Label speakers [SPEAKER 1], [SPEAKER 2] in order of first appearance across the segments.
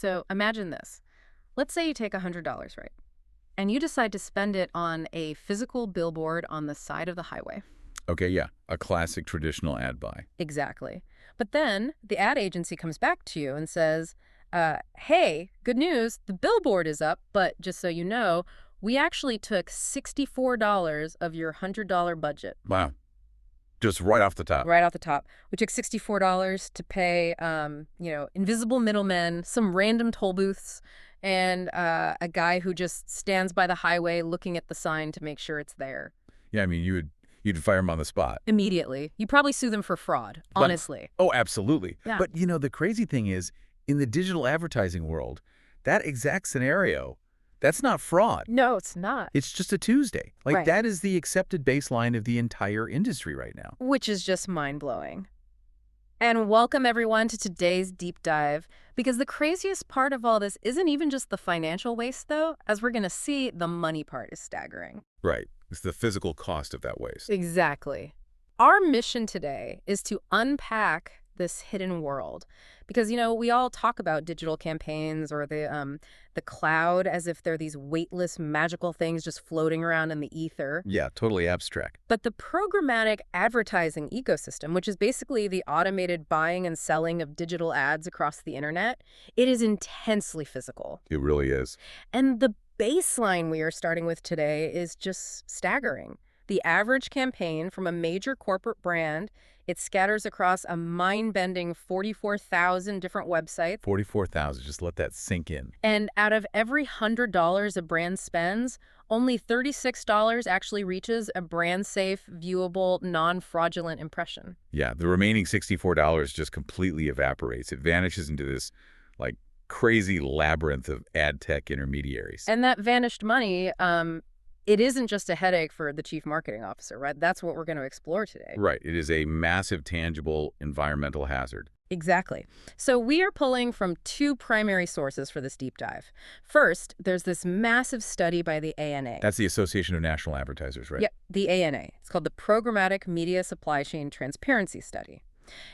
[SPEAKER 1] So imagine this. Let's say you take $100, right? And you decide to spend it on a physical billboard on the side of the highway.
[SPEAKER 2] Okay, yeah. A classic traditional ad buy.
[SPEAKER 1] Exactly. But then the ad agency comes back to you and says, hey, good news, the billboard is up, but just so you know, we actually took $64 of your $100 budget.
[SPEAKER 2] Wow. Just right off the top.
[SPEAKER 1] Right off the top. We took $64 to pay, invisible middlemen, some random toll booths, and a guy who just stands by the highway looking at the sign to make sure it's there.
[SPEAKER 2] Yeah, I mean, you'd fire him on the spot.
[SPEAKER 1] Immediately. You probably sue them for fraud, honestly.
[SPEAKER 2] Oh, absolutely.
[SPEAKER 1] Yeah.
[SPEAKER 2] But, the crazy thing is, in the digital advertising world, that exact scenario, that's not fraud.
[SPEAKER 1] No, it's not.
[SPEAKER 2] It's just a Tuesday.
[SPEAKER 1] Right.
[SPEAKER 2] That is the accepted baseline of the entire industry right now.
[SPEAKER 1] Which is just mind-blowing. And welcome, everyone, to today's deep dive, because the craziest part of all this isn't even just the financial waste, though. As we're going to see, the money part is staggering.
[SPEAKER 2] Right. It's the physical cost of that waste.
[SPEAKER 1] Exactly. Our mission today is to unpack this hidden world. Because, we all talk about digital campaigns or the cloud as if they're these weightless, magical things just floating around in the ether.
[SPEAKER 2] Yeah, totally abstract.
[SPEAKER 1] But the programmatic advertising ecosystem, which is basically the automated buying and selling of digital ads across the internet, it is intensely physical.
[SPEAKER 2] It really is.
[SPEAKER 1] And the baseline we are starting with today is just staggering. The average campaign from a major corporate brand, it scatters across a mind-bending 44,000 different websites.
[SPEAKER 2] 44,000, just let that sink in.
[SPEAKER 1] And out of every $100 a brand spends, only $36 actually reaches a brand-safe, viewable, non-fraudulent impression.
[SPEAKER 2] Yeah, the remaining $64 just completely evaporates. It vanishes into this, crazy labyrinth of ad tech intermediaries.
[SPEAKER 1] And that vanished money, it isn't just a headache for the chief marketing officer, right? That's what we're going to explore today.
[SPEAKER 2] Right. It is a massive, tangible environmental hazard.
[SPEAKER 1] Exactly. So we are pulling from two primary sources for this deep dive. First, there's this massive study by the ANA.
[SPEAKER 2] That's the Association of National Advertisers, right?
[SPEAKER 1] Yeah, the ANA. It's called the Programmatic Media Supply Chain Transparency Study.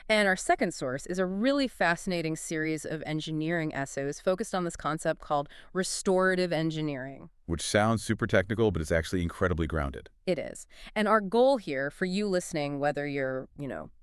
[SPEAKER 1] And our second source is a really fascinating series of engineering essays focused on this concept called restorative engineering.
[SPEAKER 2] Which sounds super technical, but it's actually incredibly grounded.
[SPEAKER 1] It is. And our goal here for you listening, whether you're,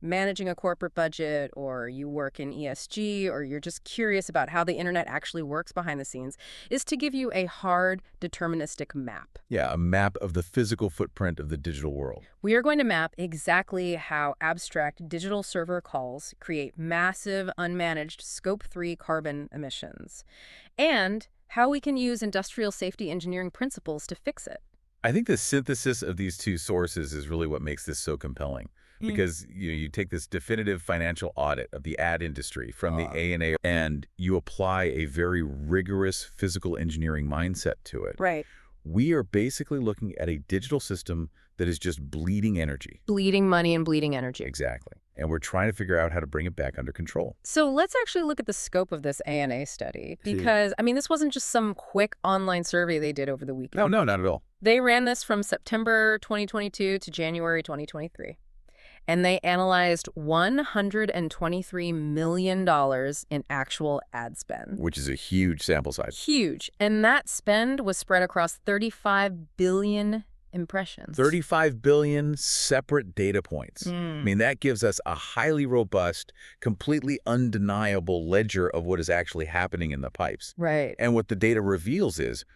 [SPEAKER 1] managing a corporate budget or you work in ESG or you're just curious about how the internet actually works behind the scenes, is to give you a hard, deterministic map.
[SPEAKER 2] Yeah, a map of the physical footprint of the digital world.
[SPEAKER 1] We are going to map exactly how abstract digital server calls create massive, unmanaged Scope 3 carbon emissions, and how we can use industrial safety engineering principles to fix it.
[SPEAKER 2] I think the synthesis of these two sources is really what makes this so compelling. Because you take this definitive financial audit of the ad industry from the ANA and you apply a very rigorous physical engineering mindset to it.
[SPEAKER 1] Right.
[SPEAKER 2] We are basically looking at a digital system that is just bleeding energy.
[SPEAKER 1] Bleeding money and bleeding energy.
[SPEAKER 2] Exactly. And we're trying to figure out how to bring it back under control.
[SPEAKER 1] So let's actually look at the scope of this ANA study. Because, this wasn't just some quick online survey they did over the weekend.
[SPEAKER 2] No, not at all.
[SPEAKER 1] They ran this from September 2022 to January 2023. And they analyzed $123 million in actual ad spend.
[SPEAKER 2] Which is a huge sample size.
[SPEAKER 1] Huge. And that spend was spread across 35 billion impressions.
[SPEAKER 2] 35 billion separate data points. That gives us a highly robust, completely undeniable ledger of what is actually happening in the pipes.
[SPEAKER 1] Right.
[SPEAKER 2] And what the data reveals is,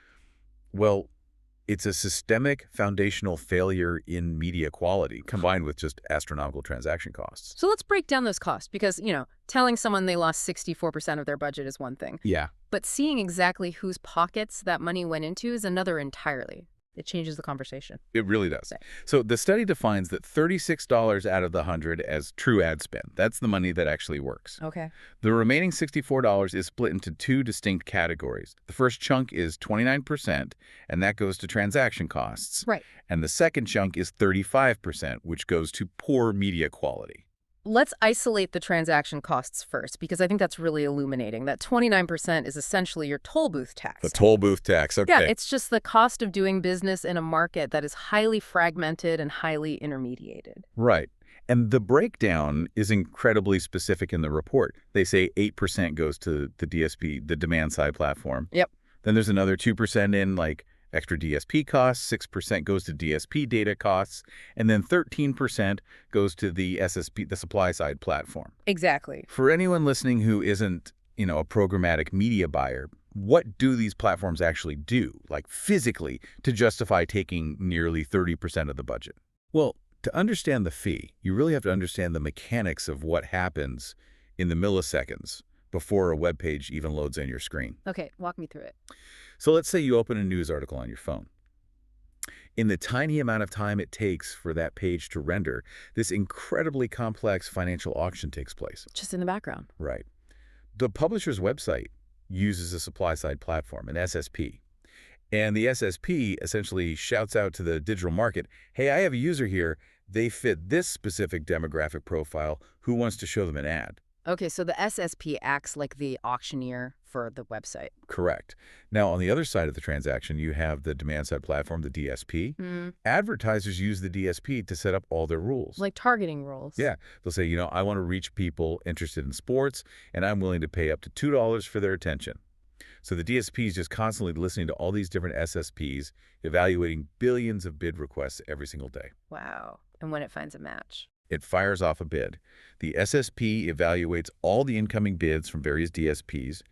[SPEAKER 2] it's a systemic foundational failure in media quality combined with just astronomical transaction costs.
[SPEAKER 1] So let's break down those costs because, telling someone they lost 64% of their budget is one thing.
[SPEAKER 2] Yeah.
[SPEAKER 1] But seeing exactly whose pockets that money went into is another entirely. It changes the conversation.
[SPEAKER 2] It really does. So the study defines that $36 out of the 100 as true ad spend. That's the money that actually works.
[SPEAKER 1] Okay.
[SPEAKER 2] The remaining $64 is split into two distinct categories. The first chunk is 29%, and that goes to transaction costs.
[SPEAKER 1] Right.
[SPEAKER 2] And the second chunk is 35%, which goes to poor media quality.
[SPEAKER 1] Let's isolate the transaction costs first, because I think that's really illuminating. That 29% is essentially your toll booth tax.
[SPEAKER 2] The toll booth tax, okay.
[SPEAKER 1] Yeah, it's just the cost of doing business in a market that is highly fragmented and highly intermediated.
[SPEAKER 2] Right. And the breakdown is incredibly specific in the report. They say 8% goes to the DSP, the demand-side platform.
[SPEAKER 1] Yep.
[SPEAKER 2] Then there's another 2% in, like, extra DSP costs, 6% goes to DSP data costs, and then 13% goes to the SSP, the supply-side platform.
[SPEAKER 1] Exactly.
[SPEAKER 2] For anyone listening who isn't, a programmatic media buyer, what do these platforms actually do, like physically, to justify taking nearly 30% of the budget? Well, to understand the fee, you really have to understand the mechanics of what happens in the milliseconds before a web page even loads on your screen.
[SPEAKER 1] Okay, walk me through it.
[SPEAKER 2] So let's say you open a news article on your phone. In the tiny amount of time it takes for that page to render, this incredibly complex financial auction takes place.
[SPEAKER 1] Just in the background.
[SPEAKER 2] Right. The publisher's website uses a supply-side platform, an SSP. And the SSP essentially shouts out to the digital market, hey, I have a user here. They fit this specific demographic profile. Who wants to show them an ad?
[SPEAKER 1] Okay, so the SSP acts like the auctioneer for the website.
[SPEAKER 2] Correct. Now, on the other side of the transaction, you have the demand-side platform, the DSP. Advertisers use the DSP to set up all their rules.
[SPEAKER 1] Like targeting rules.
[SPEAKER 2] Yeah. They'll say, I want to reach people interested in sports, and I'm willing to pay up to $2 for their attention. So the DSP is just constantly listening to all these different SSPs, evaluating billions of bid requests every single day.
[SPEAKER 1] Wow. And when it finds a match?
[SPEAKER 2] It fires off a bid. The SSP evaluates all the incoming bids from various DSPs,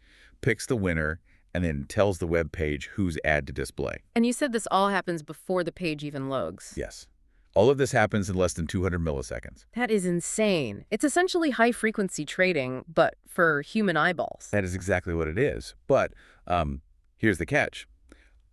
[SPEAKER 2] picks the winner, and then tells the web page whose ad to display.
[SPEAKER 1] And you said this all happens before the page even loads.
[SPEAKER 2] Yes. All of this happens in less than 200 milliseconds.
[SPEAKER 1] That is insane. It's essentially high-frequency trading, but for human eyeballs.
[SPEAKER 2] That is exactly what it is. But here's the catch.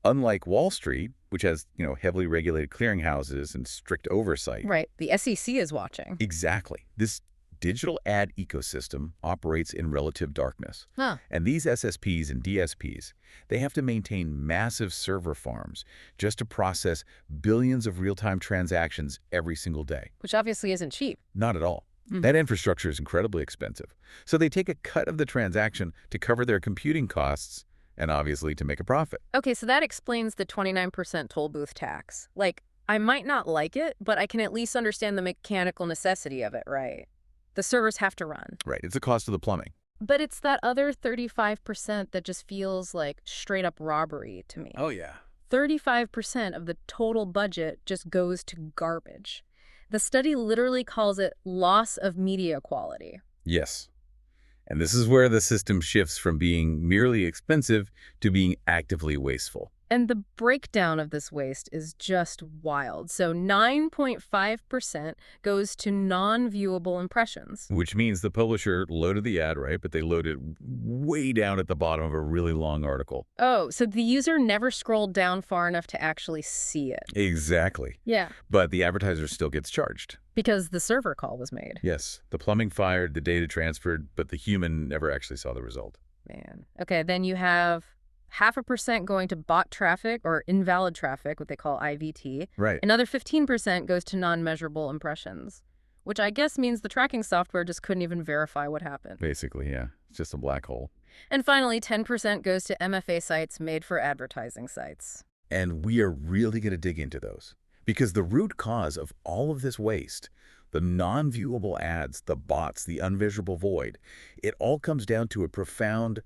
[SPEAKER 2] Unlike Wall Street, which has, heavily regulated clearinghouses and strict oversight.
[SPEAKER 1] Right. The SEC is watching.
[SPEAKER 2] Exactly. This digital ad ecosystem operates in relative darkness. And these SSPs and DSPs, they have to maintain massive server farms just to process billions of real-time transactions every single day.
[SPEAKER 1] Which obviously isn't cheap.
[SPEAKER 2] Not at all. That infrastructure is incredibly expensive. So they take a cut of the transaction to cover their computing costs and obviously to make a profit.
[SPEAKER 1] Okay, so that explains the 29% toll booth tax. Like, I might not like it, but I can at least understand the mechanical necessity of it, right? The servers have to run.
[SPEAKER 2] Right. It's the cost of the plumbing.
[SPEAKER 1] But it's that other 35% that just feels like straight up robbery to me.
[SPEAKER 2] Oh, yeah.
[SPEAKER 1] 35% of the total budget just goes to garbage. The study literally calls it loss of media quality.
[SPEAKER 2] Yes. And this is where the system shifts from being merely expensive to being actively wasteful.
[SPEAKER 1] And the breakdown of this waste is just wild. So 9.5% goes to non-viewable impressions.
[SPEAKER 2] Which means the publisher loaded the ad, right? But they loaded way down at the bottom of a really long article.
[SPEAKER 1] Oh, so the user never scrolled down far enough to actually see it.
[SPEAKER 2] Exactly.
[SPEAKER 1] Yeah.
[SPEAKER 2] But the advertiser still gets charged.
[SPEAKER 1] Because the server call was made.
[SPEAKER 2] Yes. The plumbing fired, the data transferred, but the human never actually saw the result.
[SPEAKER 1] Man. Okay, then you have 0.5% going to bot traffic or invalid traffic, what they call IVT.
[SPEAKER 2] Right.
[SPEAKER 1] Another 15% goes to non-measurable impressions, which I guess means the tracking software just couldn't even verify what happened.
[SPEAKER 2] Basically, yeah. It's just a black hole.
[SPEAKER 1] And finally, 10% goes to MFA sites made for advertising sites.
[SPEAKER 2] And we are really going to dig into those. Because the root cause of all of this waste, the non-viewable ads, the bots, the unvisible void, it all comes down to a profound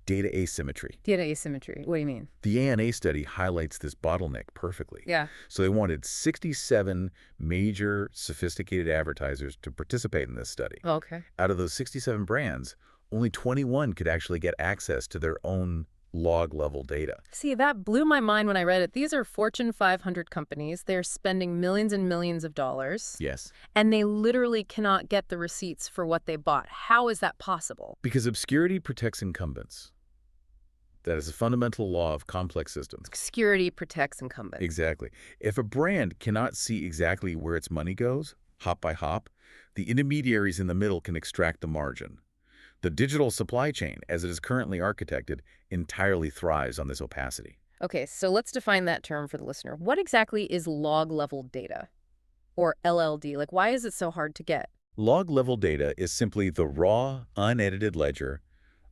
[SPEAKER 2] data asymmetry.
[SPEAKER 1] Data asymmetry. What do you mean?
[SPEAKER 2] The ANA study highlights this bottleneck perfectly.
[SPEAKER 1] Yeah.
[SPEAKER 2] So they wanted 67 major sophisticated advertisers to participate in this study.
[SPEAKER 1] Okay.
[SPEAKER 2] Out of those 67 brands, only 21 could actually get access to their own log-level data.
[SPEAKER 1] See, that blew my mind when I read it. These are Fortune 500 companies. They're spending millions and millions of dollars.
[SPEAKER 2] Yes.
[SPEAKER 1] And they literally cannot get the receipts for what they bought. How is that possible?
[SPEAKER 2] Because obscurity protects incumbents. That is a fundamental law of complex systems.
[SPEAKER 1] Obscurity protects incumbents.
[SPEAKER 2] Exactly. If a brand cannot see exactly where its money goes, hop by hop, the intermediaries in the middle can extract the margin. The digital supply chain, as it is currently architected, entirely thrives on this opacity.
[SPEAKER 1] Okay, so let's define that term for the listener. What exactly is log-level data? Or LLD? Like, why is it so hard to get?
[SPEAKER 2] Log-level data is simply the raw, unedited ledger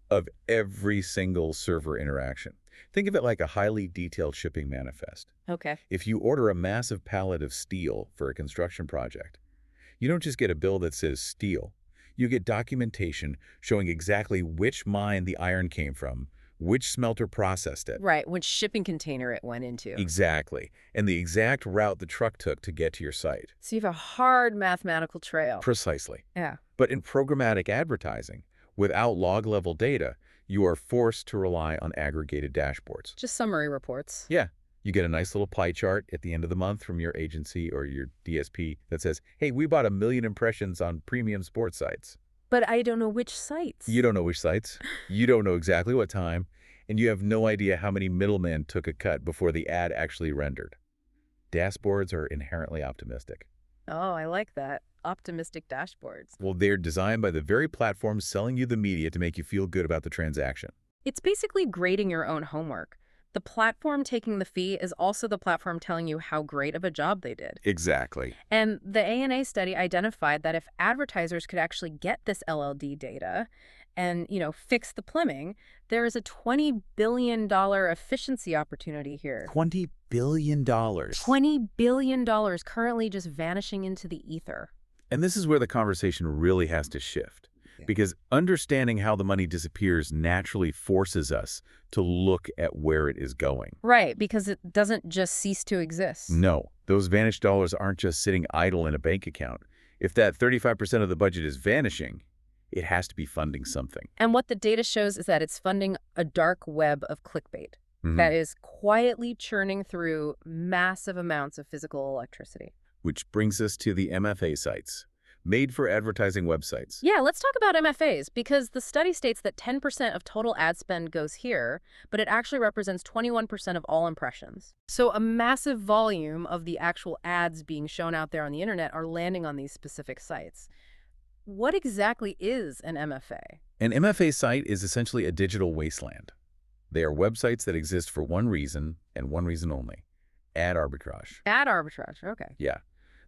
[SPEAKER 2] of every single server interaction. Think of it like a highly detailed shipping manifest.
[SPEAKER 1] Okay.
[SPEAKER 2] If you order a massive pallet of steel for a construction project, You don't just get a bill that says steel. You get documentation showing exactly which mine the iron came from, which smelter processed it.
[SPEAKER 1] Right, which shipping container it went into.
[SPEAKER 2] Exactly. And the exact route the truck took to get to your site.
[SPEAKER 1] So you have a hard mathematical trail.
[SPEAKER 2] Precisely.
[SPEAKER 1] Yeah.
[SPEAKER 2] But in programmatic advertising, without log-level data, you are forced to rely on aggregated dashboards.
[SPEAKER 1] Just summary reports.
[SPEAKER 2] Yeah. You get a nice little pie chart at the end of the month from your agency or your DSP that says, hey, we bought 1 million impressions on premium sports sites.
[SPEAKER 1] But I don't know which sites.
[SPEAKER 2] You don't know which sites. You don't know exactly what time. And you have no idea how many middlemen took a cut before the ad actually rendered. Dashboards are inherently optimistic.
[SPEAKER 1] Oh, I like that. Optimistic dashboards.
[SPEAKER 2] Well, they're designed by the very platforms selling you the media to make you feel good about the transaction.
[SPEAKER 1] It's basically grading your own homework. The platform taking the fee is also the platform telling you how great of a job they did.
[SPEAKER 2] Exactly.
[SPEAKER 1] And the ANA study identified that if advertisers could actually get this LLD data and, fix the plumbing, there is a $20 billion efficiency opportunity here.
[SPEAKER 2] $20 billion.
[SPEAKER 1] $20 billion currently just vanishing into the ether.
[SPEAKER 2] And this is where the conversation really has to shift. Because understanding how the money disappears naturally forces us to look at where it is going.
[SPEAKER 1] Right, because it doesn't just cease to exist.
[SPEAKER 2] No, those vanished dollars aren't just sitting idle in a bank account. If that 35% of the budget is vanishing, it has to be funding something.
[SPEAKER 1] And what the data shows is that it's funding a dark web of clickbait that is quietly churning through massive amounts of physical electricity.
[SPEAKER 2] Which brings us to the MFA sites. Made for advertising websites.
[SPEAKER 1] Yeah, let's talk about MFAs, because the study states that 10% of total ad spend goes here, but it actually represents 21% of all impressions. So a massive volume of the actual ads being shown out there on the internet are landing on these specific sites. What exactly is an MFA?
[SPEAKER 2] An MFA site is essentially a digital wasteland. They are websites that exist for one reason and one reason only: ad arbitrage.
[SPEAKER 1] Ad arbitrage, okay.
[SPEAKER 2] Yeah.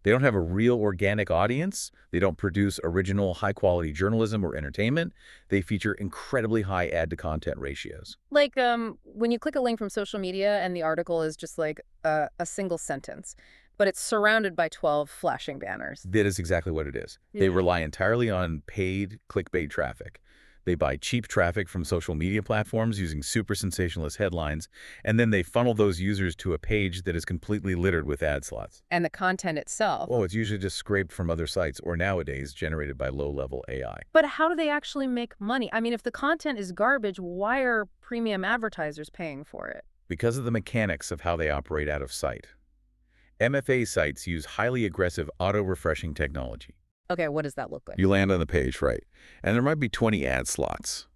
[SPEAKER 2] They don't have a real organic audience. They don't produce original high-quality journalism or entertainment. They feature incredibly high ad-to-content ratios.
[SPEAKER 1] Like when you click a link from social media and the article is just like a single sentence, but it's surrounded by 12 flashing banners.
[SPEAKER 2] That is exactly what it is.
[SPEAKER 1] Yeah.
[SPEAKER 2] They rely entirely on paid clickbait traffic. They buy cheap traffic from social media platforms using super sensationalist headlines, and then they funnel those users to a page that is completely littered with ad slots.
[SPEAKER 1] And the content itself.
[SPEAKER 2] Oh, it's usually just scraped from other sites or nowadays generated by low-level AI.
[SPEAKER 1] But how do they actually make money? I mean, if the content is garbage, why are premium advertisers paying for it?
[SPEAKER 2] Because of the mechanics of how they operate out of sight. MFA sites use highly aggressive auto-refreshing technology.
[SPEAKER 1] Okay, what does that look like?
[SPEAKER 2] You land on the page, right? And there might be 20 ad slots.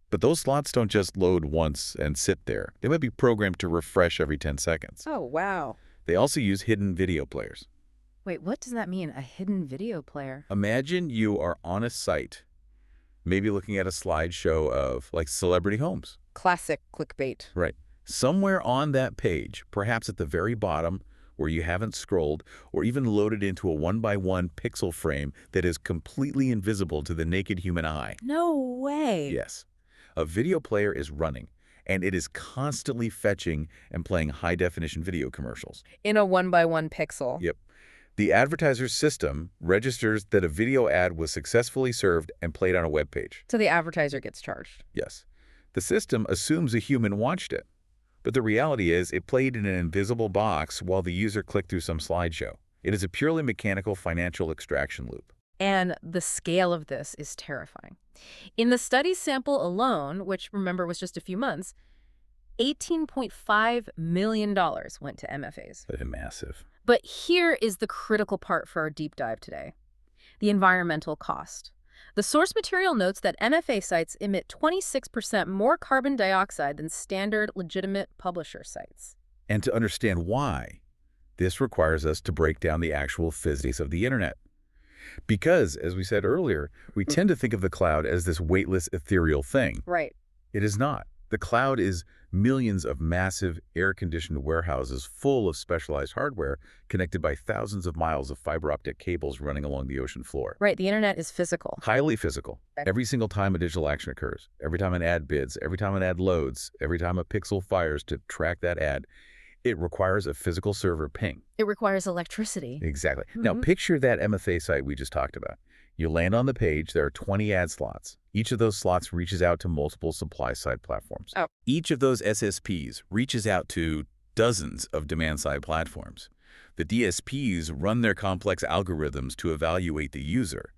[SPEAKER 2] But those slots don't just load once and sit there. They might be programmed to refresh every 10 seconds.
[SPEAKER 1] Oh, wow.
[SPEAKER 2] They also use hidden video players.
[SPEAKER 1] Wait, what does that mean, a hidden video player?
[SPEAKER 2] Imagine you are on a site, maybe looking at a slideshow of, like, celebrity homes.
[SPEAKER 1] Classic clickbait.
[SPEAKER 2] Right. Somewhere on that page, perhaps at the very bottom, where you haven't scrolled or even loaded into a 1x1 pixel frame that is completely invisible to the naked human eye.
[SPEAKER 1] No way.
[SPEAKER 2] Yes. A video player is running, and it is constantly fetching and playing high-definition video commercials.
[SPEAKER 1] In a 1x1 pixel.
[SPEAKER 2] Yep. The advertiser's system registers that a video ad was successfully served and played on a web page.
[SPEAKER 1] So the advertiser gets charged.
[SPEAKER 2] Yes. The system assumes a human watched it. But the reality is it played in an invisible box while the user clicked through some slideshow. It is a purely mechanical financial extraction loop.
[SPEAKER 1] And the scale of this is terrifying. In the study sample alone, which remember was just a few months, $18.5 million went to MFAs.
[SPEAKER 2] That's massive.
[SPEAKER 1] But here is the critical part for our deep dive today: the environmental cost. The source material notes that MFA sites emit 26% more carbon dioxide than standard legitimate publisher sites.
[SPEAKER 2] And to understand why, this requires us to break down the actual physics of the internet. Because, as we said earlier, we tend to think of the cloud as this weightless, ethereal thing.
[SPEAKER 1] Right.
[SPEAKER 2] It is not. The cloud is millions of massive air-conditioned warehouses full of specialized hardware connected by thousands of miles of fiber optic cables running along the ocean floor.
[SPEAKER 1] Right, the internet is physical.
[SPEAKER 2] Highly physical.
[SPEAKER 1] Okay.
[SPEAKER 2] Every single time a digital action occurs, every time an ad bids, every time an ad loads, every time a pixel fires to track that ad, It requires a physical server ping.
[SPEAKER 1] It requires electricity.
[SPEAKER 2] Exactly. Now, picture that MFA site we just talked about. You land on the page, there are 20 ad slots. Each of those slots reaches out to multiple supply-side platforms.
[SPEAKER 1] Oh.
[SPEAKER 2] Each of those SSPs reaches out to dozens of demand-side platforms. The DSPs run their complex algorithms to evaluate the user.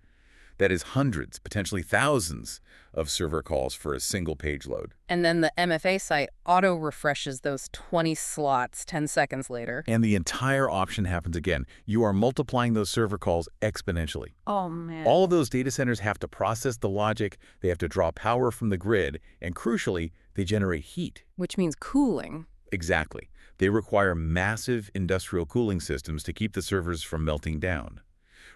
[SPEAKER 2] That is hundreds, potentially thousands of server calls for a single page load.
[SPEAKER 1] And then the MFA site auto-refreshes those 20 slots 10 seconds later.
[SPEAKER 2] And the entire option happens again. You are multiplying those server calls exponentially.
[SPEAKER 1] Oh, man.
[SPEAKER 2] All of those data centers have to process the logic, they have to draw power from the grid, and crucially, they generate heat.
[SPEAKER 1] Which means cooling.
[SPEAKER 2] Exactly. They require massive industrial cooling systems to keep the servers from melting down.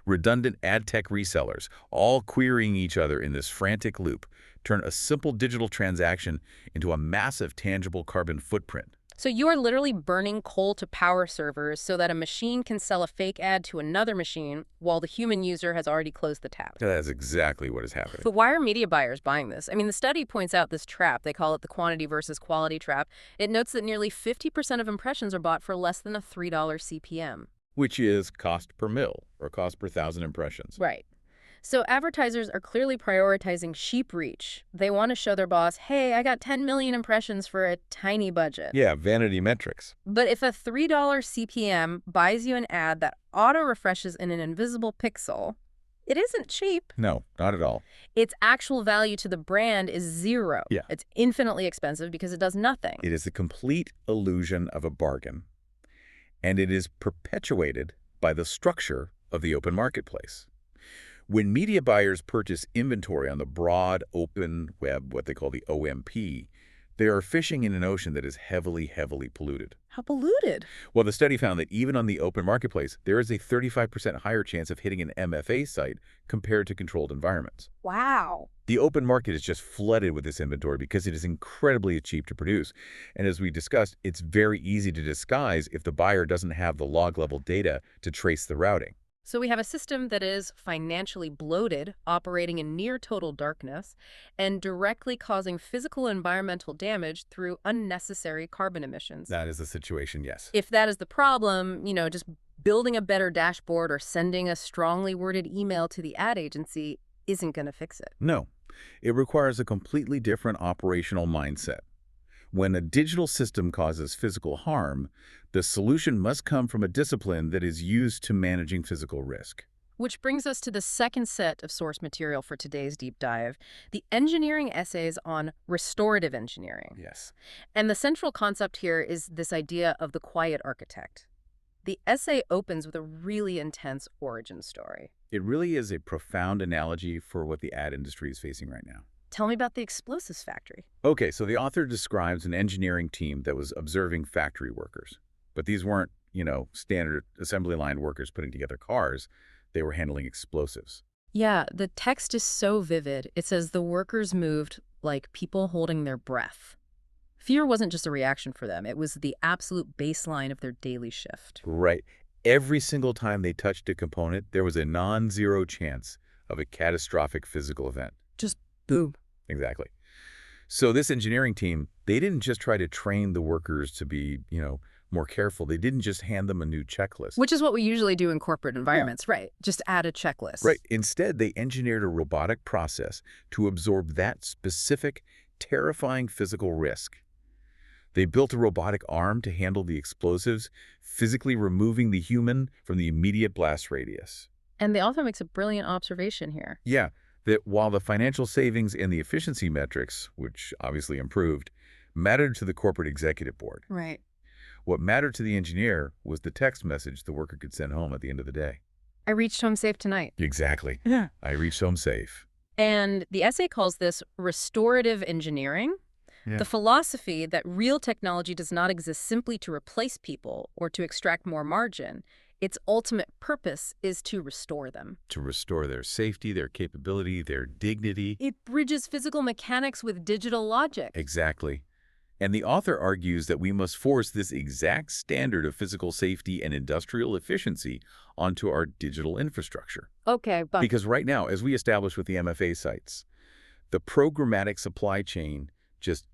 [SPEAKER 2] Redundant ad tech resellers, all querying each other in this frantic loop, turn a simple digital transaction into a massive tangible carbon footprint.
[SPEAKER 1] So you are literally burning coal to power servers so that a machine can sell a fake ad to another machine while the human user has already closed the tap.
[SPEAKER 2] That's exactly what is happening.
[SPEAKER 1] But why are media buyers buying this? I mean, the study points out this trap. They call it the quantity versus quality trap. It notes that nearly 50% of impressions are bought for less than a $3 CPM.
[SPEAKER 2] Which is cost per mil, or cost per 1,000 impressions.
[SPEAKER 1] Right. So advertisers are clearly prioritizing sheep reach. They want to show their boss, hey, I got 10 million impressions for a tiny budget.
[SPEAKER 2] Yeah, vanity metrics.
[SPEAKER 1] But if a $3 CPM buys you an ad that auto-refreshes in an invisible pixel, it isn't cheap.
[SPEAKER 2] No, not at all.
[SPEAKER 1] Its actual value to the brand is zero.
[SPEAKER 2] Yeah.
[SPEAKER 1] It's infinitely expensive because it does nothing.
[SPEAKER 2] It is a complete illusion of a bargain. And it is perpetuated by the structure of the open marketplace. When media buyers purchase inventory on the broad open web, what they call the OMP, they are fishing in an ocean that is heavily, heavily polluted.
[SPEAKER 1] How polluted?
[SPEAKER 2] Well, the study found that even on the open marketplace, there is a 35% higher chance of hitting an MFA site compared to controlled environments.
[SPEAKER 1] Wow.
[SPEAKER 2] The open market is just flooded with this inventory because it is incredibly cheap to produce. And as we discussed, it's very easy to disguise if the buyer doesn't have the log-level data to trace the routing.
[SPEAKER 1] So we have a system that is financially bloated, operating in near total darkness, and directly causing physical and environmental damage through unnecessary carbon emissions.
[SPEAKER 2] That is the situation, yes.
[SPEAKER 1] If that is the problem, just building a better dashboard or sending a strongly worded email to the ad agency isn't going to fix it.
[SPEAKER 2] No, it requires a completely different operational mindset. When a digital system causes physical harm, the solution must come from a discipline that is used to managing physical risk.
[SPEAKER 1] Which brings us to the second set of source material for today's deep dive, the engineering essays on restorative engineering.
[SPEAKER 2] Yes.
[SPEAKER 1] And the central concept here is this idea of the quiet architect. The essay opens with a really intense origin story.
[SPEAKER 2] It really is a profound analogy for what the ad industry is facing right now.
[SPEAKER 1] Tell me about the explosives factory.
[SPEAKER 2] Okay, so the author describes an engineering team that was observing factory workers. But these weren't, standard assembly line workers putting together cars. They were handling explosives.
[SPEAKER 1] Yeah, the text is so vivid. It says the workers moved like people holding their breath. Fear wasn't just a reaction for them. It was the absolute baseline of their daily shift.
[SPEAKER 2] Right. Every single time they touched a component, there was a non-zero chance of a catastrophic physical event.
[SPEAKER 1] Just boom.
[SPEAKER 2] Exactly. So this engineering team, they didn't just try to train the workers to be, more careful. They didn't just hand them a new checklist.
[SPEAKER 1] Which is what we usually do in corporate environments, right? Just add a checklist.
[SPEAKER 2] Right. Instead, they engineered a robotic process to absorb that specific, terrifying physical risk. They built a robotic arm to handle the explosives, physically removing the human from the immediate blast radius.
[SPEAKER 1] And the author makes a brilliant observation here.
[SPEAKER 2] Yeah, that while the financial savings and the efficiency metrics, which obviously improved, mattered to the corporate executive board.
[SPEAKER 1] Right.
[SPEAKER 2] What mattered to the engineer was the text message the worker could send home at the end of the day.
[SPEAKER 1] I reached home safe tonight.
[SPEAKER 2] Exactly.
[SPEAKER 1] Yeah.
[SPEAKER 2] I reached home safe.
[SPEAKER 1] And the essay calls this restorative engineering.
[SPEAKER 2] Yeah.
[SPEAKER 1] The philosophy that real technology does not exist simply to replace people or to extract more margin. Its ultimate purpose is to restore them.
[SPEAKER 2] To restore their safety, their capability, their dignity.
[SPEAKER 1] It bridges physical mechanics with digital logic.
[SPEAKER 2] Exactly. And the author argues that we must force this exact standard of physical safety and industrial efficiency onto our digital infrastructure.
[SPEAKER 1] Okay, but
[SPEAKER 2] Because right now, as we established with the MFA sites, the programmatic supply chain just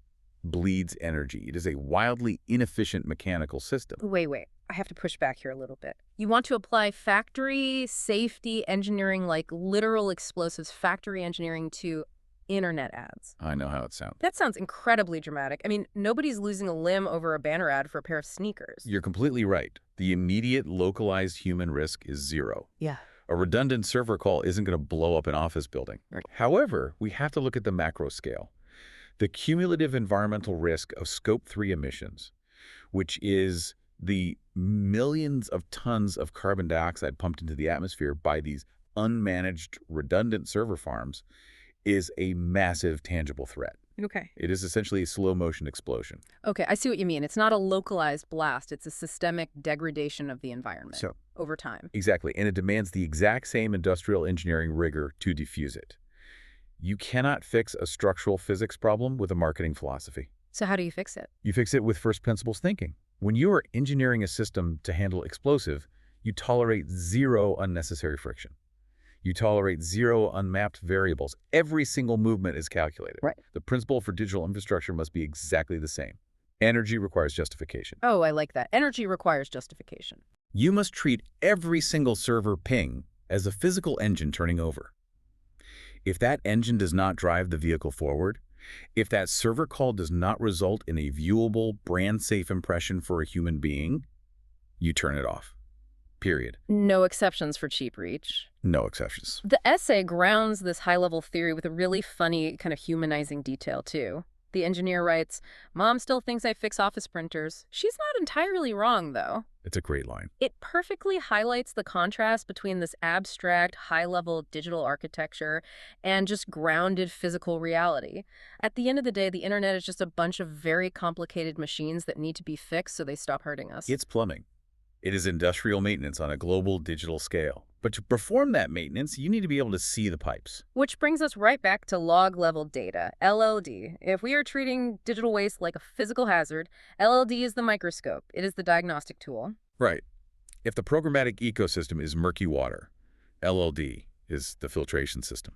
[SPEAKER 2] bleeds energy. It is a wildly inefficient mechanical system.
[SPEAKER 1] Wait. I have to push back here a little bit. You want to apply factory safety engineering, like literal explosives, factory engineering to internet ads.
[SPEAKER 2] I know how it sounds.
[SPEAKER 1] That sounds incredibly dramatic. I mean, nobody's losing a limb over a banner ad for a pair of sneakers.
[SPEAKER 2] You're completely right. The immediate localized human risk is zero.
[SPEAKER 1] Yeah.
[SPEAKER 2] A redundant server call isn't going to blow up an office building.
[SPEAKER 1] Right.
[SPEAKER 2] However, we have to look at the macro scale. The cumulative environmental risk of Scope 3 emissions, which is the millions of tons of carbon dioxide pumped into the atmosphere by these unmanaged redundant server farms, is a massive tangible threat.
[SPEAKER 1] Okay.
[SPEAKER 2] It is essentially a slow-motion explosion.
[SPEAKER 1] Okay, I see what you mean. It's not a localized blast. It's a systemic degradation of the environment over time.
[SPEAKER 2] Exactly, and it demands the exact same industrial engineering rigor to defuse it. You cannot fix a structural physics problem with a marketing philosophy.
[SPEAKER 1] So how do you fix it?
[SPEAKER 2] You fix it with first principles thinking. When you are engineering a system to handle explosive, you tolerate zero unnecessary friction. You tolerate zero unmapped variables. Every single movement is calculated.
[SPEAKER 1] Right.
[SPEAKER 2] The principle for digital infrastructure must be exactly the same. Energy requires justification.
[SPEAKER 1] Oh, I like that. Energy requires justification.
[SPEAKER 2] You must treat every single server ping as a physical engine turning over. If that engine does not drive the vehicle forward, if that server call does not result in a viewable, brand-safe impression for a human being, you turn it off. Period.
[SPEAKER 1] No exceptions for cheap reach.
[SPEAKER 2] No exceptions.
[SPEAKER 1] The essay grounds this high-level theory with a really funny, kind of humanizing detail, too. The engineer writes, "Mom still thinks I fix office printers. She's not entirely wrong, though."
[SPEAKER 2] It's a great line.
[SPEAKER 1] It perfectly highlights the contrast between this abstract, high-level digital architecture and just grounded physical reality. At the end of the day, the internet is just a bunch of very complicated machines that need to be fixed so they stop hurting us.
[SPEAKER 2] It's plumbing. It is industrial maintenance on a global digital scale. But to perform that maintenance, you need to be able to see the pipes.
[SPEAKER 1] Which brings us right back to log-level data, LLD. If we are treating digital waste like a physical hazard, LLD is the microscope. It is the diagnostic tool.
[SPEAKER 2] Right. If the programmatic ecosystem is murky water, LLD is the filtration system.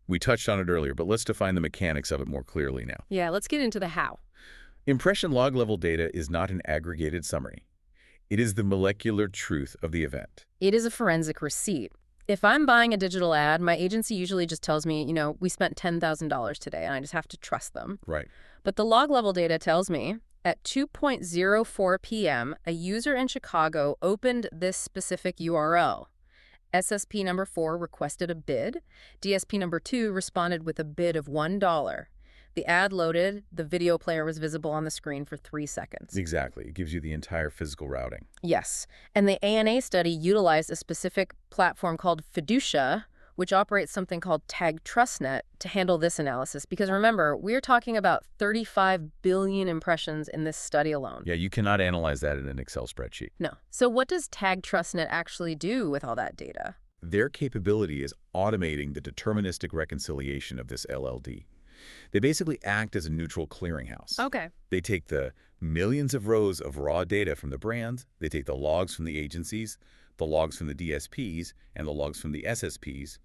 [SPEAKER 2] We touched on it earlier, but let's define the mechanics of it more clearly now.
[SPEAKER 1] Yeah, let's get into the how.
[SPEAKER 2] Impression log-level data is not an aggregated summary. It is the molecular truth of the event.
[SPEAKER 1] It is a forensic receipt. If I'm buying a digital ad, my agency usually just tells me, we spent $10,000 today, and I just have to trust them.
[SPEAKER 2] Right.
[SPEAKER 1] But the log-level data tells me, at 2:04 p.m., a user in Chicago opened this specific URL. SSP number 4 requested a bid. DSP number 2 responded with a bid of $1. The ad loaded, the video player was visible on the screen for 3 seconds.
[SPEAKER 2] Exactly. It gives you the entire physical routing.
[SPEAKER 1] Yes. And the ANA study utilized a specific platform called Fiducia, which operates something called Tag TrustNet to handle this analysis. Because remember, we're talking about 35 billion impressions in this study alone.
[SPEAKER 2] Yeah, you cannot analyze that in an Excel spreadsheet.
[SPEAKER 1] No. So what does Tag TrustNet actually do with all that data?
[SPEAKER 2] Their capability is automating the deterministic reconciliation of this LLD. They basically act as a neutral clearinghouse.
[SPEAKER 1] Okay.
[SPEAKER 2] They take the millions of rows of raw data from the brands, they take the logs from the agencies, the logs from the DSPs, and the logs from the SSPs,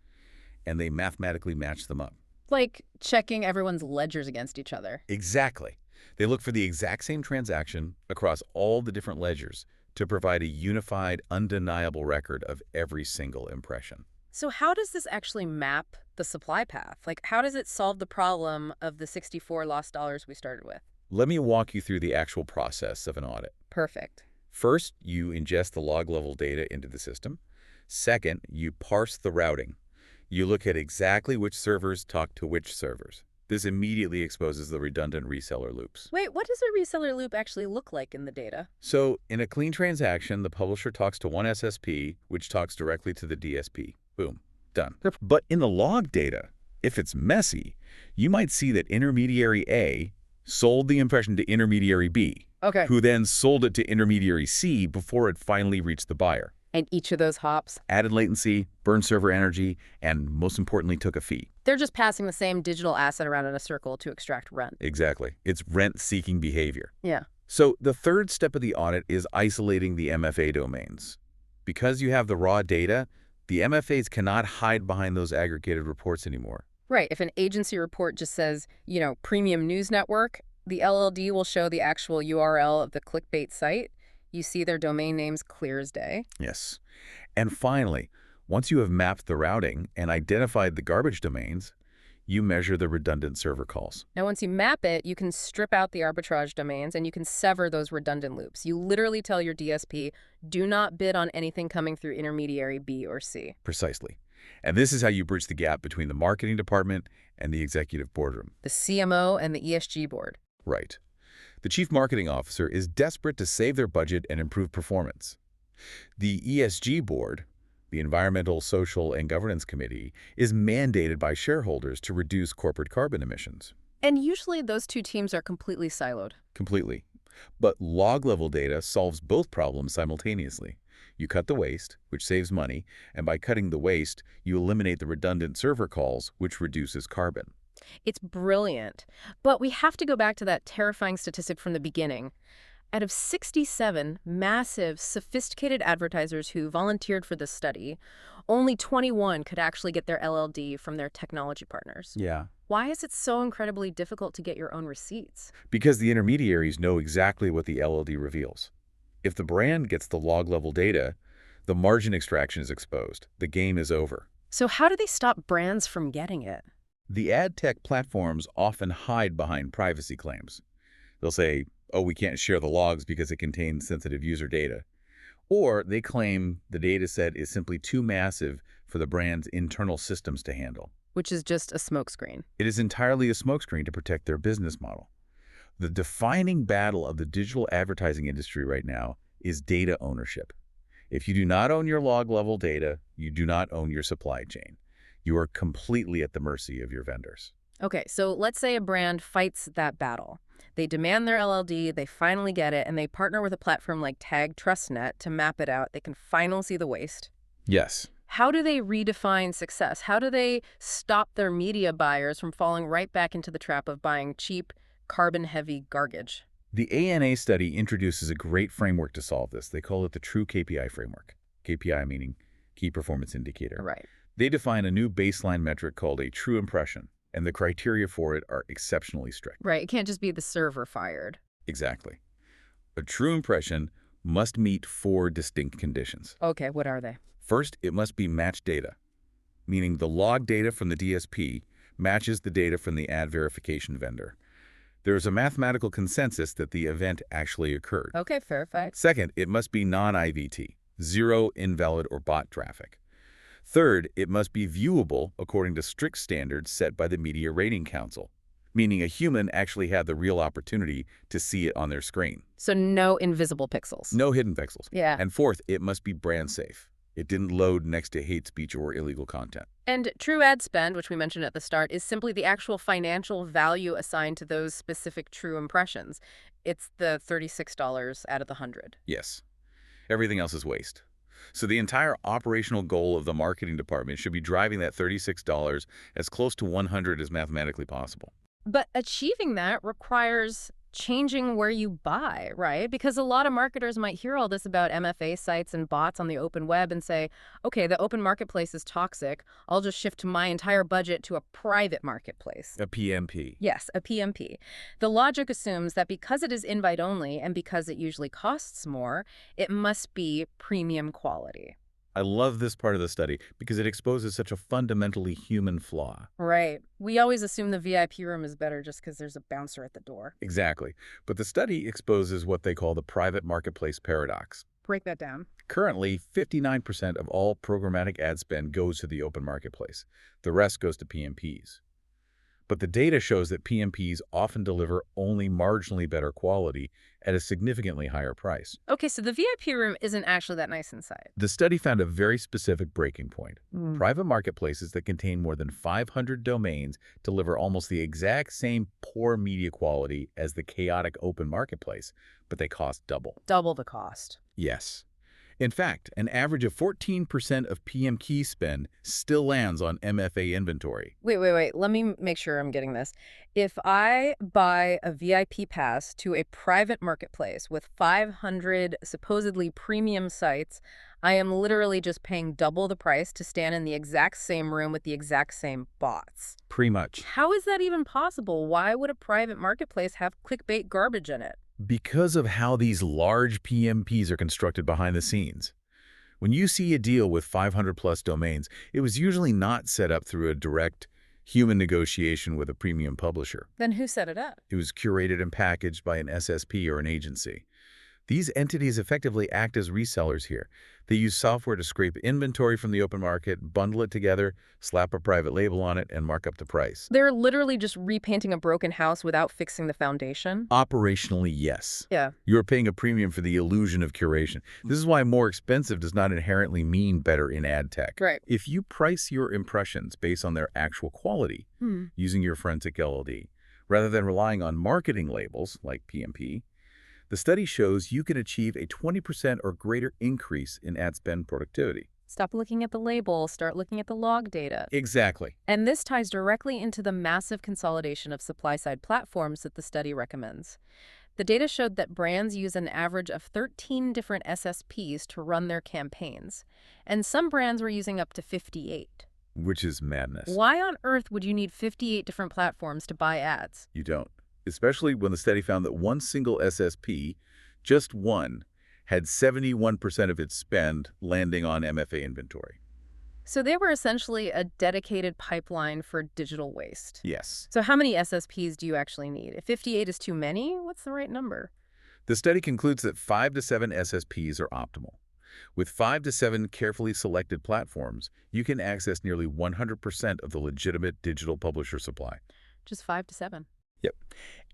[SPEAKER 2] and they mathematically match them up.
[SPEAKER 1] Like checking everyone's ledgers against each other.
[SPEAKER 2] Exactly. They look for the exact same transaction across all the different ledgers to provide a unified, undeniable record of every single impression.
[SPEAKER 1] So how does this actually map the supply path? Like, how does it solve the problem of the 64 lost dollars we started with?
[SPEAKER 2] Let me walk you through the actual process of an audit.
[SPEAKER 1] Perfect.
[SPEAKER 2] First, you ingest the log-level data into the system. Second, you parse the routing. You look at exactly which servers talk to which servers. This immediately exposes the redundant reseller loops.
[SPEAKER 1] Wait, what does a reseller loop actually look like in the data?
[SPEAKER 2] So, in a clean transaction, the publisher talks to one SSP, which talks directly to the DSP. Boom. Done. But in the log data, if it's messy, you might see that intermediary A sold the impression to intermediary B,
[SPEAKER 1] Okay.
[SPEAKER 2] who then sold it to intermediary C before it finally reached the buyer.
[SPEAKER 1] And each of those hops?
[SPEAKER 2] Added latency, burned server energy, and most importantly, took a fee.
[SPEAKER 1] They're just passing the same digital asset around in a circle to extract rent.
[SPEAKER 2] Exactly. It's rent-seeking behavior.
[SPEAKER 1] Yeah.
[SPEAKER 2] So the third step of the audit is isolating the MFA domains. Because you have the raw data, the MFAs cannot hide behind those aggregated reports anymore.
[SPEAKER 1] Right. If an agency report just says, premium news network, The LLD will show the actual URL of the clickbait site. You see their domain names clear as day.
[SPEAKER 2] Yes. And finally, once you have mapped the routing and identified the garbage domains, you measure the redundant server calls.
[SPEAKER 1] Now, once you map it, you can strip out the arbitrage domains and you can sever those redundant loops. You literally tell your DSP, do not bid on anything coming through intermediary B or C.
[SPEAKER 2] Precisely. And this is how you bridge the gap between the marketing department and the executive boardroom.
[SPEAKER 1] The CMO and the ESG board.
[SPEAKER 2] Right. The chief marketing officer is desperate to save their budget and improve performance. The ESG board, the Environmental, Social, and Governance Committee, is mandated by shareholders to reduce corporate carbon emissions.
[SPEAKER 1] And usually those two teams are completely siloed.
[SPEAKER 2] Completely. But log-level data solves both problems simultaneously. You cut the waste, which saves money, and by cutting the waste, you eliminate the redundant server calls, which reduces carbon.
[SPEAKER 1] It's brilliant. But we have to go back to that terrifying statistic from the beginning. Out of 67 massive, sophisticated advertisers who volunteered for this study, only 21 could actually get their LLD from their technology partners.
[SPEAKER 2] Yeah.
[SPEAKER 1] Why is it so incredibly difficult to get your own receipts?
[SPEAKER 2] Because the intermediaries know exactly what the LLD reveals. If the brand gets the log-level data, the margin extraction is exposed. The game is over.
[SPEAKER 1] So how do they stop brands from getting it?
[SPEAKER 2] The ad tech platforms often hide behind privacy claims. They'll say, oh, we can't share the logs because it contains sensitive user data. Or they claim the data set is simply too massive for the brand's internal systems to handle.
[SPEAKER 1] Which is just a smokescreen.
[SPEAKER 2] It is entirely a smokescreen to protect their business model. The defining battle of the digital advertising industry right now is data ownership. If you do not own your log-level data, you do not own your supply chain. You are completely at the mercy of your vendors.
[SPEAKER 1] Okay, so let's say a brand fights that battle. They demand their LLD, they finally get it, and they partner with a platform like Tag TrustNet to map it out. They can finally see the waste.
[SPEAKER 2] Yes.
[SPEAKER 1] How do they redefine success? How do they stop their media buyers from falling right back into the trap of buying cheap, carbon-heavy garbage?
[SPEAKER 2] The ANA study introduces a great framework to solve this. They call it the True KPI framework. KPI meaning Key Performance Indicator.
[SPEAKER 1] Right.
[SPEAKER 2] They define a new baseline metric called a true impression, and the criteria for it are exceptionally strict.
[SPEAKER 1] Right. It can't just be the server fired.
[SPEAKER 2] Exactly. A true impression must meet 4 distinct conditions.
[SPEAKER 1] Okay, what are they?
[SPEAKER 2] First, it must be matched data, meaning the log data from the DSP matches the data from the ad verification vendor. There is a mathematical consensus that the event actually occurred.
[SPEAKER 1] Okay, fair fact.
[SPEAKER 2] Second, it must be non-IVT, zero invalid or bot traffic. Third, it must be viewable according to strict standards set by the Media Rating Council, meaning a human actually had the real opportunity to see it on their screen.
[SPEAKER 1] So no invisible pixels.
[SPEAKER 2] No hidden pixels.
[SPEAKER 1] Yeah.
[SPEAKER 2] And fourth, it must be brand safe. It didn't load next to hate speech or illegal content.
[SPEAKER 1] And true ad spend, which we mentioned at the start, is simply the actual financial value assigned to those specific true impressions. It's the $36 out of the 100.
[SPEAKER 2] Yes. Everything else is waste. So the entire operational goal of the marketing department should be driving that $36 as close to 100 as mathematically possible.
[SPEAKER 1] But achieving that requires changing where you buy, right? Because a lot of marketers might hear all this about MFA sites and bots on the open web and say, okay, the open marketplace is toxic. I'll just shift my entire budget to a private marketplace.
[SPEAKER 2] A PMP.
[SPEAKER 1] Yes, a PMP. The logic assumes that because it is invite only and because it usually costs more, it must be premium quality.
[SPEAKER 2] I love this part of the study because it exposes such a fundamentally human flaw.
[SPEAKER 1] Right. We always assume the VIP room is better just because there's a bouncer at the door.
[SPEAKER 2] Exactly. But the study exposes what they call the private marketplace paradox.
[SPEAKER 1] Break that down.
[SPEAKER 2] Currently, 59% of all programmatic ad spend goes to the open marketplace. The rest goes to PMPs. But the data shows that PMPs often deliver only marginally better quality at a significantly higher price.
[SPEAKER 1] Okay, so the VIP room isn't actually that nice inside.
[SPEAKER 2] The study found a very specific breaking point.
[SPEAKER 1] Mm.
[SPEAKER 2] Private marketplaces that contain more than 500 domains deliver almost the exact same poor media quality as the chaotic open marketplace, but they cost double.
[SPEAKER 1] Double the cost.
[SPEAKER 2] Yes. In fact, an average of 14% of PM key spend still lands on MFA inventory.
[SPEAKER 1] Wait. Let me make sure I'm getting this. If I buy a VIP pass to a private marketplace with 500 supposedly premium sites, I am literally just paying double the price to stand in the exact same room with the exact same bots.
[SPEAKER 2] Pretty much.
[SPEAKER 1] How is that even possible? Why would a private marketplace have clickbait garbage in it?
[SPEAKER 2] Because of how these large PMPs are constructed behind the scenes. When you see a deal with 500-plus domains, it was usually not set up through a direct human negotiation with a premium publisher.
[SPEAKER 1] Then who set it up?
[SPEAKER 2] It was curated and packaged by an SSP or an agency. These entities effectively act as resellers here. They use software to scrape inventory from the open market, bundle it together, slap a private label on it, and mark up the price.
[SPEAKER 1] They're literally just repainting a broken house without fixing the foundation?
[SPEAKER 2] Operationally, yes.
[SPEAKER 1] Yeah.
[SPEAKER 2] You're paying a premium for the illusion of curation. This is why more expensive does not inherently mean better in ad tech.
[SPEAKER 1] Right.
[SPEAKER 2] If you price your impressions based on their actual quality, using your forensic LLD, rather than relying on marketing labels like PMP, the study shows you can achieve a 20% or greater increase in ad spend productivity.
[SPEAKER 1] Stop looking at the label, start looking at the log data.
[SPEAKER 2] Exactly.
[SPEAKER 1] And this ties directly into the massive consolidation of supply-side platforms that the study recommends. The data showed that brands use an average of 13 different SSPs to run their campaigns, and some brands were using up to 58.
[SPEAKER 2] Which is madness.
[SPEAKER 1] Why on earth would you need 58 different platforms to buy ads?
[SPEAKER 2] You don't. Especially when the study found that one single SSP, just one, had 71% of its spend landing on MFA inventory.
[SPEAKER 1] So they were essentially a dedicated pipeline for digital waste.
[SPEAKER 2] Yes.
[SPEAKER 1] So how many SSPs do you actually need? If 58 is too many, what's the right number?
[SPEAKER 2] The study concludes that 5 to 7 SSPs are optimal. With 5 to 7 carefully selected platforms, you can access nearly 100% of the legitimate digital publisher supply.
[SPEAKER 1] Just 5 to 7.
[SPEAKER 2] Yep.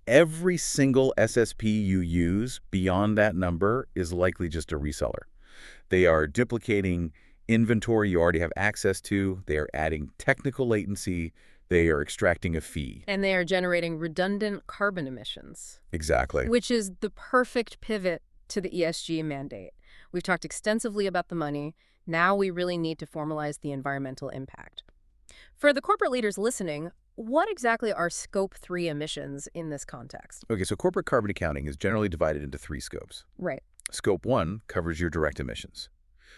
[SPEAKER 2] Every single SSP you use beyond that number is likely just a reseller. They are duplicating inventory you already have access to. They are adding technical latency. They are extracting a fee.
[SPEAKER 1] And they are generating redundant carbon emissions.
[SPEAKER 2] Exactly.
[SPEAKER 1] Which is the perfect pivot to the ESG mandate. We've talked extensively about the money. Now we really need to formalize the environmental impact. For the corporate leaders listening, what exactly are Scope 3 emissions in this context?
[SPEAKER 2] Okay, so corporate carbon accounting is generally divided into 3 scopes.
[SPEAKER 1] Right.
[SPEAKER 2] Scope 1 covers your direct emissions.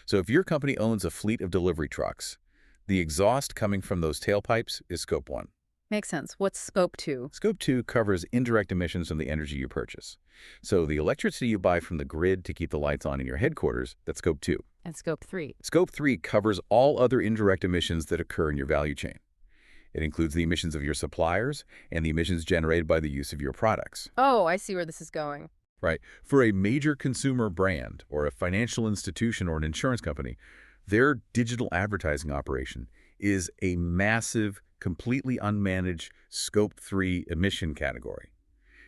[SPEAKER 2] So if your company owns a fleet of delivery trucks, the exhaust coming from those tailpipes is Scope 1.
[SPEAKER 1] Makes sense. What's Scope 2?
[SPEAKER 2] Scope 2 covers indirect emissions from the energy you purchase. So the electricity you buy from the grid to keep the lights on in your headquarters, that's Scope 2.
[SPEAKER 1] And Scope 3?
[SPEAKER 2] Scope 3 covers all other indirect emissions that occur in your value chain. It includes the emissions of your suppliers and the emissions generated by the use of your products.
[SPEAKER 1] Oh, I see where this is going.
[SPEAKER 2] Right. For a major consumer brand or a financial institution or an insurance company, their digital advertising operation is a massive, completely unmanaged Scope 3 emission category.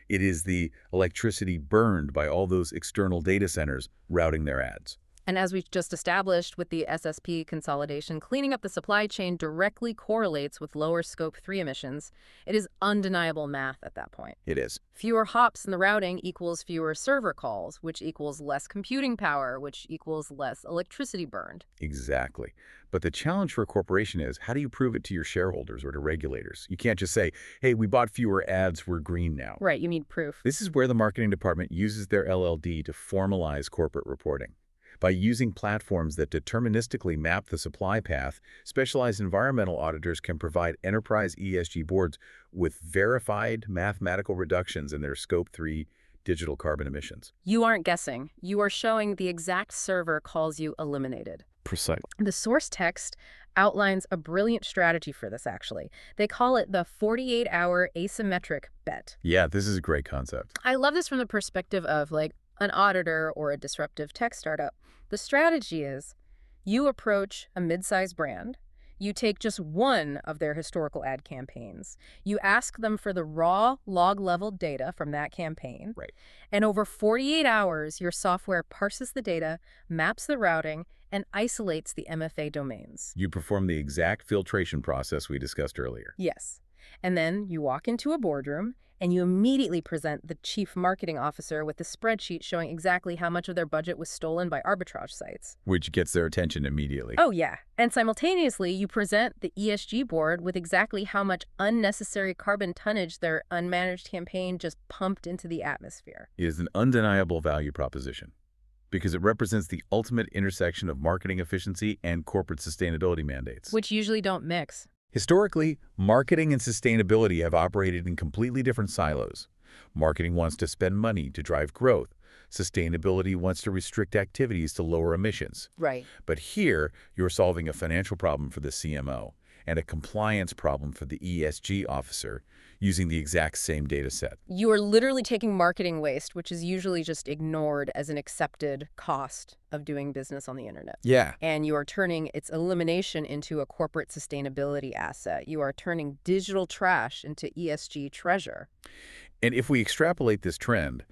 [SPEAKER 2] It is the electricity burned by all those external data centers routing their ads.
[SPEAKER 1] And as we've just established with the SSP consolidation, cleaning up the supply chain directly correlates with lower Scope 3 emissions. It is undeniable math at that point.
[SPEAKER 2] It is.
[SPEAKER 1] Fewer hops in the routing equals fewer server calls, which equals less computing power, which equals less electricity burned.
[SPEAKER 2] Exactly. But the challenge for a corporation is, how do you prove it to your shareholders or to regulators? You can't just say, hey, we bought fewer ads, we're green now.
[SPEAKER 1] Right, you need proof.
[SPEAKER 2] This is where the marketing department uses their LLD to formalize corporate reporting. By using platforms that deterministically map the supply path, specialized environmental auditors can provide enterprise ESG boards with verified mathematical reductions in their Scope 3 digital carbon emissions.
[SPEAKER 1] You aren't guessing. You are showing the exact server calls you eliminated.
[SPEAKER 2] Precisely.
[SPEAKER 1] The source text outlines a brilliant strategy for this, actually. They call it the 48-hour asymmetric bet.
[SPEAKER 2] Yeah, this is a great concept.
[SPEAKER 1] I love this from the perspective of, like, an auditor or a disruptive tech startup. The strategy is you approach a mid-sized brand, you take just one of their historical ad campaigns, you ask them for the raw log-level data from that campaign,
[SPEAKER 2] Right.
[SPEAKER 1] and over 48 hours, your software parses the data, maps the routing, and isolates the MFA domains.
[SPEAKER 2] You perform the exact filtration process we discussed earlier.
[SPEAKER 1] Yes. And then you walk into a boardroom, and you immediately present the chief marketing officer with the spreadsheet showing exactly how much of their budget was stolen by arbitrage sites.
[SPEAKER 2] Which gets their attention immediately.
[SPEAKER 1] Oh, yeah. And simultaneously, you present the ESG board with exactly how much unnecessary carbon tonnage their unmanaged campaign just pumped into the atmosphere.
[SPEAKER 2] It is an undeniable value proposition. because it represents the ultimate intersection of marketing efficiency and corporate sustainability mandates.
[SPEAKER 1] Which usually don't mix.
[SPEAKER 2] Historically, marketing and sustainability have operated in completely different silos. Marketing wants to spend money to drive growth. Sustainability wants to restrict activities to lower emissions.
[SPEAKER 1] Right.
[SPEAKER 2] But here, you're solving a financial problem for the CMO and a compliance problem for the ESG officer using the exact same data set.
[SPEAKER 1] You are literally taking marketing waste, which is usually just ignored as an accepted cost of doing business on the internet.
[SPEAKER 2] Yeah.
[SPEAKER 1] And you are turning its elimination into a corporate sustainability asset. You are turning digital trash into ESG treasure.
[SPEAKER 2] And if we extrapolate this trend,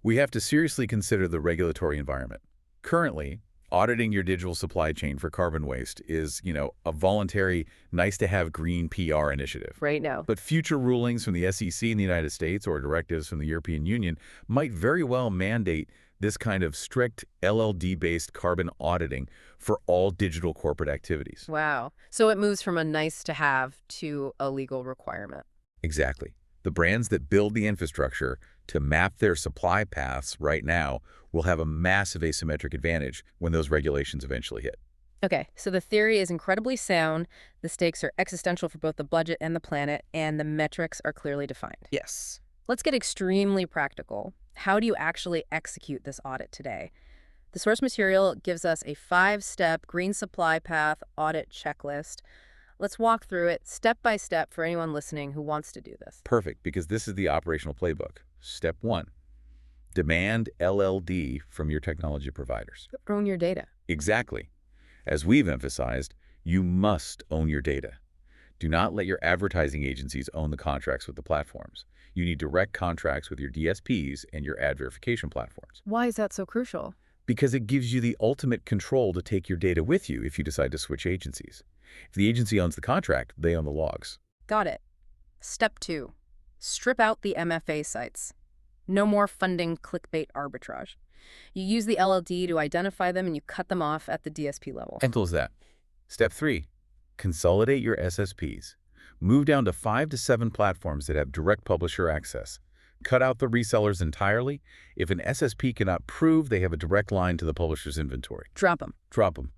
[SPEAKER 2] we have to seriously consider the regulatory environment. Currently, auditing your digital supply chain for carbon waste is, a voluntary, nice-to-have green PR initiative.
[SPEAKER 1] Right now.
[SPEAKER 2] But future rulings from the SEC in the United States or directives from the European Union might very well mandate this kind of strict LLD-based carbon auditing for all digital corporate activities.
[SPEAKER 1] Wow. So it moves from a nice-to-have to a legal requirement.
[SPEAKER 2] Exactly. The brands that build the infrastructure to map their supply paths right now will have a massive asymmetric advantage when those regulations eventually hit.
[SPEAKER 1] Okay, so the theory is incredibly sound, the stakes are existential for both the budget and the planet, and the metrics are clearly defined.
[SPEAKER 2] Yes.
[SPEAKER 1] Let's get extremely practical. How do you actually execute this audit today? The source material gives us a 5-step Green Supply Path audit checklist. Let's walk through it step by step for anyone listening who wants to do this.
[SPEAKER 2] Perfect, because this is the operational playbook. Step 1. Demand LLD from your technology providers.
[SPEAKER 1] Own your data.
[SPEAKER 2] Exactly. As we've emphasized, you must own your data. Do not let your advertising agencies own the contracts with the platforms. You need direct contracts with your DSPs and your ad verification platforms.
[SPEAKER 1] Why is that so crucial?
[SPEAKER 2] Because it gives you the ultimate control to take your data with you if you decide to switch agencies. If the agency owns the contract, they own the logs.
[SPEAKER 1] Got it. Step 2. Strip out the MFA sites. No more funding clickbait arbitrage. You use the LLD to identify them and you cut them off at the DSP level.
[SPEAKER 2] Simple as that. Step 3. Consolidate your SSPs. Move down to 5 to 7 platforms that have direct publisher access. Cut out the resellers entirely. If an SSP cannot prove they have a direct line to the publisher's inventory,
[SPEAKER 1] Drop them.
[SPEAKER 2] drop them.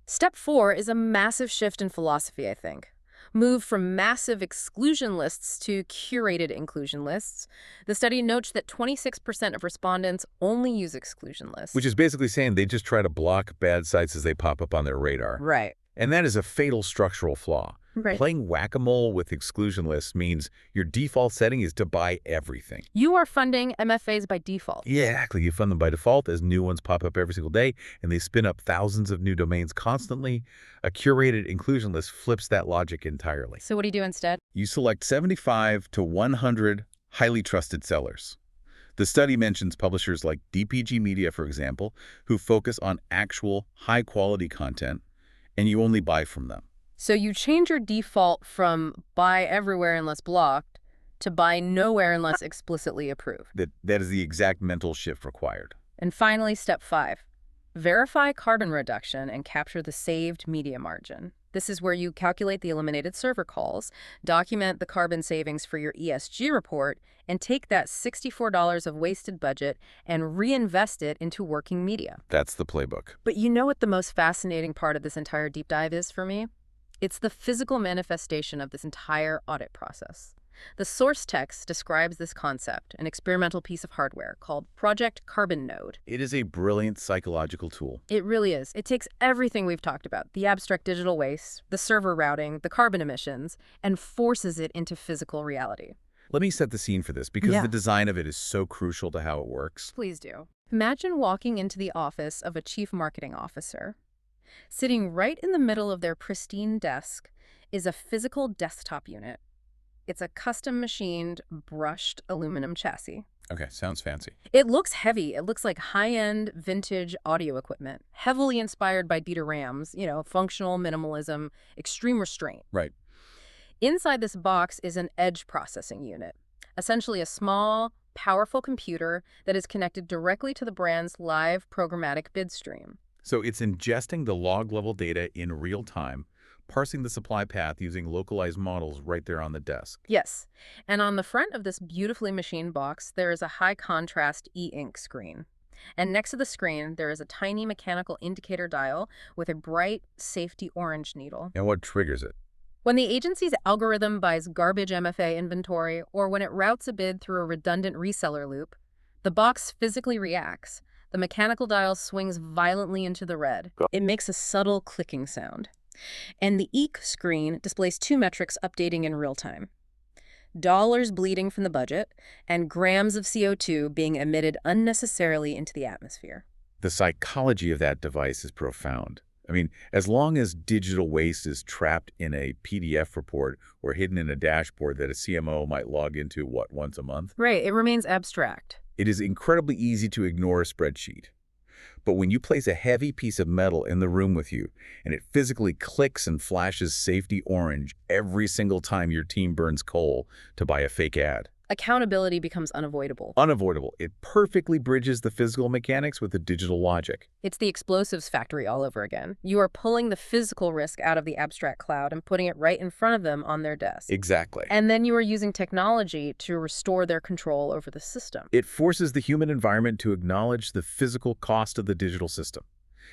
[SPEAKER 1] Step 4 is a massive shift in philosophy, I think. Move from massive exclusion lists to curated inclusion lists. The study notes that 26% of respondents only use exclusion lists.
[SPEAKER 2] Which is basically saying they just try to block bad sites as they pop up on their radar.
[SPEAKER 1] Right.
[SPEAKER 2] And that is a fatal structural flaw.
[SPEAKER 1] Right.
[SPEAKER 2] Playing whack-a-mole with exclusion lists means your default setting is to buy everything.
[SPEAKER 1] You are funding MFAs by default.
[SPEAKER 2] Yeah, exactly. You fund them by default as new ones pop up every single day, and they spin up thousands of new domains constantly. A curated inclusion list flips that logic entirely.
[SPEAKER 1] So what do you do instead?
[SPEAKER 2] You select 75 to 100 highly trusted sellers. The study mentions publishers like DPG Media, for example, who focus on actual high-quality content, and you only buy from them.
[SPEAKER 1] So you change your default from buy everywhere unless blocked to buy nowhere unless explicitly approved.
[SPEAKER 2] That is the exact mental shift required.
[SPEAKER 1] And finally, step 5. Verify carbon reduction and capture the saved media margin. This is where you calculate the eliminated server calls, document the carbon savings for your ESG report, and take that $64 of wasted budget and reinvest it into working media.
[SPEAKER 2] That's the playbook.
[SPEAKER 1] But you know what the most fascinating part of this entire deep dive is for me? It's the physical manifestation of this entire audit process. The source text describes this concept, an experimental piece of hardware called Project Carbon Node.
[SPEAKER 2] It is a brilliant psychological tool.
[SPEAKER 1] It really is. It takes everything we've talked about, the abstract digital waste, the server routing, the carbon emissions, and forces it into physical reality.
[SPEAKER 2] Let me set the scene for this because
[SPEAKER 1] Yeah.
[SPEAKER 2] the design of it is so crucial to how it works.
[SPEAKER 1] Please do. Imagine walking into the office of a chief marketing officer. Sitting right in the middle of their pristine desk is a physical desktop unit. It's a custom-machined, brushed aluminum chassis.
[SPEAKER 2] Okay, sounds fancy.
[SPEAKER 1] It looks heavy. It looks like high-end, vintage audio equipment, heavily inspired by Dieter Rams, functional minimalism, extreme restraint.
[SPEAKER 2] Right.
[SPEAKER 1] Inside this box is an edge processing unit, essentially a small, powerful computer that is connected directly to the brand's live programmatic bid stream.
[SPEAKER 2] So it's ingesting the log-level data in real time, parsing the supply path using localized models right there on the desk.
[SPEAKER 1] Yes, and on the front of this beautifully machined box, there is a high-contrast e-ink screen. And next to the screen, there is a tiny mechanical indicator dial with a bright safety orange needle.
[SPEAKER 2] And what triggers it?
[SPEAKER 1] When the agency's algorithm buys garbage MFA inventory or when it routes a bid through a redundant reseller loop, the box physically reacts. The mechanical dial swings violently into the red. It makes a subtle clicking sound. And the EEC screen displays two metrics updating in real time: dollars bleeding from the budget and grams of CO2 being emitted unnecessarily into the atmosphere.
[SPEAKER 2] The psychology of that device is profound. I mean, as long as digital waste is trapped in a PDF report or hidden in a dashboard that a CMO might log into, once a month?
[SPEAKER 1] Right, it remains abstract.
[SPEAKER 2] It is incredibly easy to ignore a spreadsheet. But when you place a heavy piece of metal in the room with you, and it physically clicks and flashes safety orange every single time your team burns coal to buy a fake ad.
[SPEAKER 1] Accountability becomes unavoidable.
[SPEAKER 2] Unavoidable. It perfectly bridges the physical mechanics with the digital logic.
[SPEAKER 1] It's the explosives factory all over again. You are pulling the physical risk out of the abstract cloud and putting it right in front of them on their desk.
[SPEAKER 2] Exactly.
[SPEAKER 1] And then you are using technology to restore their control over the system.
[SPEAKER 2] It forces the human environment to acknowledge the physical cost of the digital system.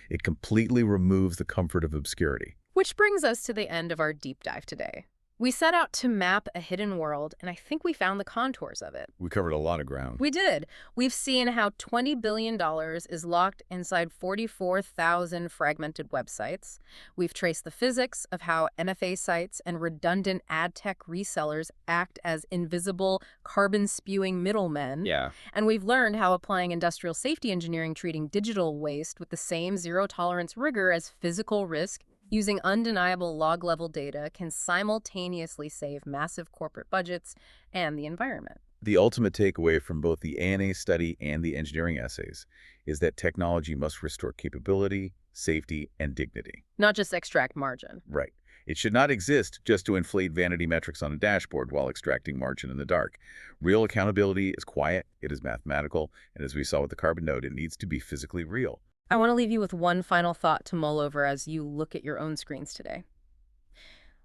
[SPEAKER 2] It completely removes the comfort of obscurity.
[SPEAKER 1] Which brings us to the end of our deep dive today. We set out to map a hidden world, and I think we found the contours of it.
[SPEAKER 2] We covered a lot of ground.
[SPEAKER 1] We did. We've seen how $20 billion is locked inside 44,000 fragmented websites. We've traced the physics of how MFA sites and redundant ad tech resellers act as invisible, carbon-spewing middlemen.
[SPEAKER 2] Yeah.
[SPEAKER 1] And we've learned how applying industrial safety engineering treating digital waste with the same zero-tolerance rigor as physical risk using undeniable log-level data can simultaneously save massive corporate budgets and the environment.
[SPEAKER 2] The ultimate takeaway from both the ANA study and the engineering essays is that technology must restore capability, safety, and dignity.
[SPEAKER 1] Not just extract margin.
[SPEAKER 2] Right. It should not exist just to inflate vanity metrics on a dashboard while extracting margin in the dark. Real accountability is quiet, it is mathematical, and as we saw with the carbon note, it needs to be physically real.
[SPEAKER 1] I want to leave you with one final thought to mull over as you look at your own screens today.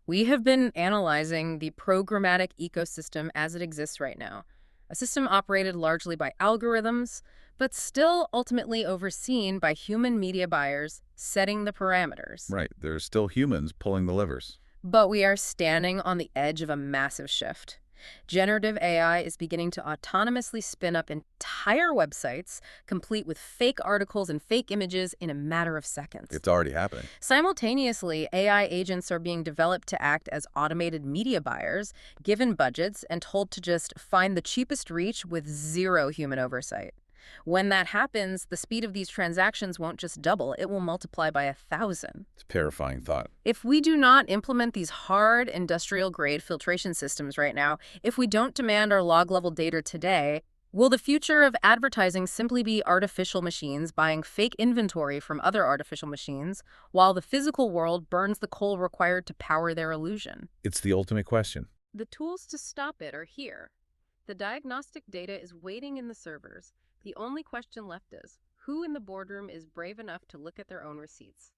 [SPEAKER 1] We have been analyzing the programmatic ecosystem as it exists right now, a system operated largely by algorithms, but still ultimately overseen by human media buyers setting the parameters.
[SPEAKER 2] Right. There are still humans pulling the levers.
[SPEAKER 1] But we are standing on the edge of a massive shift. Generative AI is beginning to autonomously spin up entire websites, complete with fake articles and fake images in a matter of seconds.
[SPEAKER 2] It's already happening.
[SPEAKER 1] Simultaneously, AI agents are being developed to act as automated media buyers, given budgets and told to just find the cheapest reach with zero human oversight. When that happens, the speed of these transactions won't just double, it will multiply by 1,000.
[SPEAKER 2] It's a terrifying thought.
[SPEAKER 1] If we do not implement these hard industrial-grade filtration systems right now, if we don't demand our log-level data today, will the future of advertising simply be artificial machines buying fake inventory from other artificial machines, while the physical world burns the coal required to power their illusion?
[SPEAKER 2] It's the ultimate question.
[SPEAKER 1] The tools to stop it are here. The diagnostic data is waiting in the servers. The only question left is, who in the boardroom is brave enough to look at their own receipts?